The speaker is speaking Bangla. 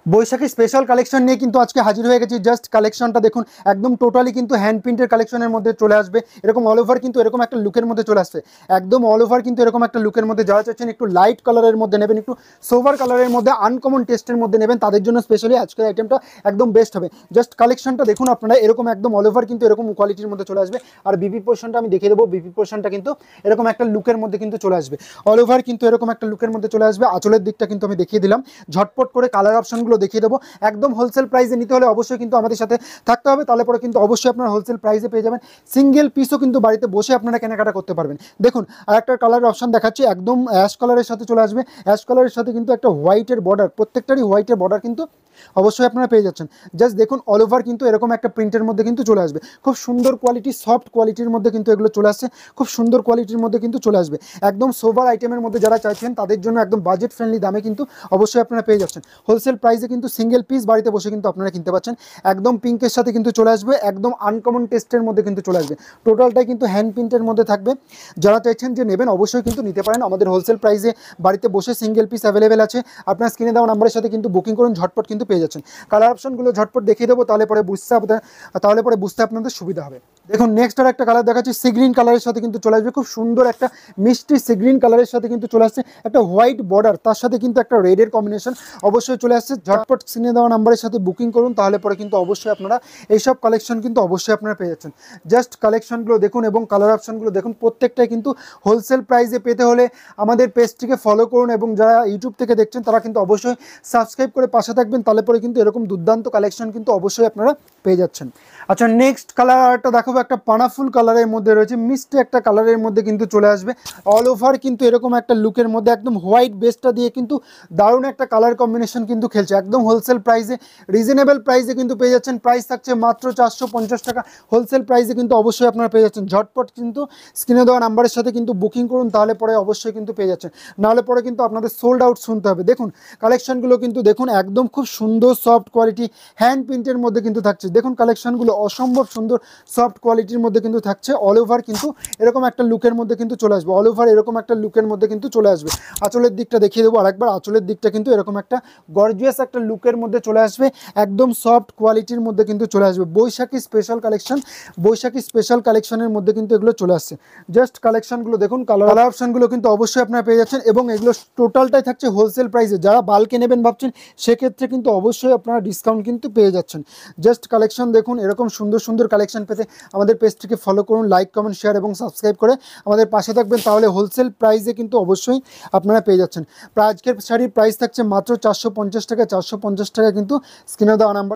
বৈশাখী স্পেশাল কালেকশন নিয়ে কিন্তু আজকে হাজির হয়ে গেছি। জাস্ট কালেকশনটা দেখুন, একদম টোটালি কিন্তু হ্যান্ড প্রিন্টের কালেকশনের মধ্যে চলে আসবে। এরকম অল ওভার কিন্তু এরকম একটা লুকের মধ্যে চলে আসছে, একদম অল ওভার কিন্তু এরকম একটা লুকের মধ্যে। যারা চাচ্ছেন একটু লাইট কালারের মধ্যে নেবেন, একটু সোভার কালারের মধ্যে, আনকমন টেস্টের মধ্যে নেবেন, তাদের জন্য স্পেশালি আজকের আইটেমটা একদম বেস্ট হবে। জাস্ট কালেকশনটা দেখুন আপনারা, এরকম একদম অল ওভার কিন্তু এরকম কোয়ালিটির মধ্যে চলে আসবে। আর বিপি পোর্শনটা আমি দেখিয়ে দেবো। বিপি পোর্শনটা কিন্তু এরকম একটা লুকের মধ্যে কিন্তু চলে আসবে, অল ওভার কিন্তু এরকম একটা লুকের মধ্যে চলে আসবে। আঁচলের দিকটা কিন্তু আমি দেখিয়ে দিলাম, ঝটপট করে কালার অপশনগুলো দেখিয়ে দেবো। একদম হোলসেল প্রাইসে নিতে হলে অবশ্যই কিন্তু আমাদের সাথে থাকতে হবে, তাহলে পরে কিন্তু অবশ্যই আপনারা হোলসেল প্রাইসে পেয়ে যাবেন। সিঙ্গেল পিসও কিন্তু বাড়িতে বসে আপনারা কেনাকাটা করতে পারবেন। দেখুন আর একটা কালারের অপশন দেখাচ্ছি, একদম অ্যাশ কালারের সাথে চলে আসবে। অ্যাশ কালারের সাথে কিন্তু একটা হোয়াইটের বর্ডার, প্রত্যেকটারই হোয়াইটের বর্ডার কিন্তু অবশ্যই আপনারা পেয়ে যাচ্ছেন। জাস্ট দেখুন অল ওভার কিন্তু এরকম একটা প্রিন্টের মধ্যে কিন্তু চলে আসবে। খুব সুন্দর কোয়ালিটি, সফট কোয়ালিটির মধ্যে কিন্তু এগুলো চলে আসছে, খুব সুন্দর কোয়ালিটির মধ্যে কিন্তু চলে আসবে। একদম সোভার আইটেমের মধ্যে যারা চাইছেন তাদের জন্য একদম বাজেট ফ্রেন্ডলি দামে কিন্তু অবশ্যই আপনারা পেয়ে যাচ্ছেন। হোলসেল প্রাইসে কিন্তু সিঙ্গেল পিস বাড়িতে বসে কিন্তু আপনারা কিনতে পাচ্ছেন। একদম পিঙ্কের সাথে কিন্তু চলে আসবে, একদম আনকমন টেস্টের মধ্যে কিন্তু চলে আসবে। টোটালটাই কিন্তু হ্যান্ড প্রিন্টের মধ্যে থাকবে। যারা চাইছেন যে নেবেন অবশ্যই কিন্তু নিতে পারেন। আমাদের হোলসেল প্রাইসে বাড়িতে বসে সিঙ্গেল পিস অ্যাভেলেবেল আছে। আপনার স্ক্রিনে দেওয়া নাম্বারের সাথে কিন্তু বুকিং করুন, ঝটপট কিন্তু পেয়ে যাচ্ছেন। কালার অপশনগুলো ঝটপট দেখিয়ে দেবো, তাহলে পরে বুঝতে আপনাদের সুবিধা হবে। দেখুন নেক্সট আর একটা কালার দেখাচ্ছি, সি গ্রিন কালারের সাথে কিন্তু চলে আসবে। খুব সুন্দর একটা মিষ্টি সি গ্রিন কালারের সাথে কিন্তু চলে আসছে একটা হোয়াইট বর্ডার, তার সাথে কিন্তু একটা রেডের কম্বিনেশন অবশ্যই চলে আসছে। ঝটপট স্ক্রিনে দেওয়া নাম্বারের সাথে বুকিং করুন, তাহলে পরে কিন্তু অবশ্যই আপনারা এইসব কালেকশন কিন্তু অবশ্যই আপনারা পেয়ে যাচ্ছেন। জাস্ট কালেকশনগুলো দেখুন এবং কালার অপশনগুলো দেখুন, প্রত্যেকটাই কিন্তু হোলসেল প্রাইসে পেতে হলে আমাদের পেজটিকে ফলো করুন, এবং যারা ইউটিউব থেকে দেখছেন তারা কিন্তু অবশ্যই সাবস্ক্রাইব করে পাশে থাকবেন, তাহলে পরে কিন্তু এরকম দুর্দান্ত কালেকশন কিন্তু অবশ্যই আপনারা পেয়ে যাচ্ছেন। আচ্ছা নেক্সট কালার আরেকটা দেখাবো, একটা পানাফুল কালারের মধ্যে রয়েছে, মিষ্টি একটা কালারের মধ্যে কিন্তু চলে আসবে। অল ওভার কিন্তু এরকম একটা লুকের মধ্যে একদম হোয়াইট বেসটা দিয়ে কিন্তু দারুণ একটা কালার কম্বিনেশন কিন্তু খেলছে। একদম হোলসেল প্রাইসে, রিজনেবল প্রাইসে কিন্তু পেয়ে যাচ্ছেন। প্রাইস থাকছে মাত্র 450 টাকা। হোলসেল প্রাইসে কিন্তু অবশ্যই আপনারা পেয়ে যাচ্ছেন। ঝটপট কিন্তু স্ক্রিনে দেওয়া নাম্বারের সাথে কিন্তু বুকিং করুন, তাহলে পরে অবশ্যই কিন্তু পেয়ে যাচ্ছেন, নাহলে পরে কিন্তু আপনাদের সোল্ড আউট শুনতে হবে। দেখুন কালেকশনগুলো কিন্তু দেখুন, একদম খুব সুন্দর সফট কোয়ালিটি হ্যান্ড প্রিন্টের মধ্যে কিন্তু থাকছে। দেখুন কালেকশনগুলো অসম্ভব সুন্দর সফট কোয়ালিটির মধ্যে কিন্তু থাকছে। অল ওভার কিন্তু এরকম একটা লুকের মধ্যে কিন্তু চলে আসবে, অল ওভার এরকম একটা লুকের মধ্যে কিন্তু চলে আসবে। আঁচলের দিকটা দেখিয়ে দেবো আরেকবার। আঁচলের দিকটা কিন্তু এরকম একটা গর্জিয়াস একটা লুকের মধ্যে চলে আসবে, একদম সফট কোয়ালিটির মধ্যে কিন্তু চলে আসবে। বৈশাখী স্পেশাল কালেকশন, বৈশাখী স্পেশাল কালেকশনের মধ্যে কিন্তু এগুলো চলে আসছে। জাস্ট কালেকশনগুলো দেখুন, কালার অপশনগুলো কিন্তু অবশ্যই আপনারা পেয়ে যাচ্ছেন, এবং এগুলো টোটালটাই থাকছে হোলসেল প্রাইসে। যারা বাল্কে নেবেন ভাবছেন সেক্ষেত্রে কিন্তু অবশ্যই আপনারা ডিসকাউন্ট কিন্তু পেয়ে যাচ্ছেন। জাস্ট কালেকশন দেখুন, এরকম সুন্দর সুন্দর কালেকশন পেতে আমাদের পেজটিকে ফলো করুন, লাইক কমেন্ট শেয়ার এবং সাবস্ক্রাইব করে আমাদের পাশে থাকবেন, তাহলে হোলসেল প্রাইসে কিন্তু অবশ্যই আপনারা পেয়ে যাচ্ছেন। আজকের শাড়ির প্রাইস থাকছে মাত্র 450 টাকা। 450 টাকা কিন্তু স্ক্রিনে দেওয়া নাম্বার